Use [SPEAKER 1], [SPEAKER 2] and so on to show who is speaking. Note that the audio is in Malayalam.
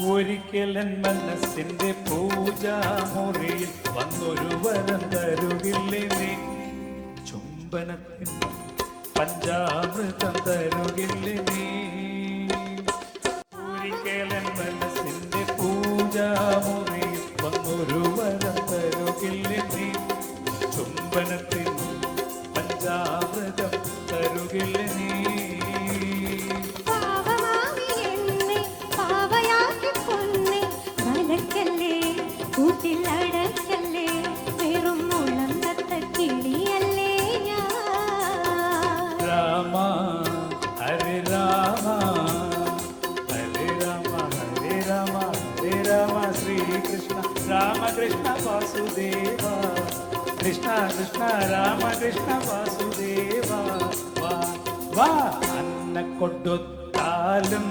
[SPEAKER 1] ഒരിക്കലൻ മനസ്സിന്റെ പൂജാമുറിയിൽ വന്നൊരു വരം തരുകില്ലേ നീ? ചുംബനത്തിൻ പഞ്ചാമൃതം തരുകില്ലേ നീ? ഒരിക്കലൻ മനസ്സിന്റെ പൂജാമുറിയിൽ വന്നൊരു വരം തരുകില്ലേ നീ? ചുംബനത്തിൻ പഞ്ചാമൃതം തരുകില്ലേ നീ?
[SPEAKER 2] കൂട്ടിലടക്കല്ലേ വെറും മുളം തത്ത കിളിയല്ലേ
[SPEAKER 1] രാമ ഹരേ രാമ ഹരേ രാമ ഹരേ രാമ ഹരേ രാമ ശ്രീകൃഷ്ണ രാമകൃഷ്ണ വാസുദേവ കൃഷ്ണ കൃഷ്ണ രാമകൃഷ്ണ വാസുദേവ വാ വാ അന്ന കൊടുത്താലും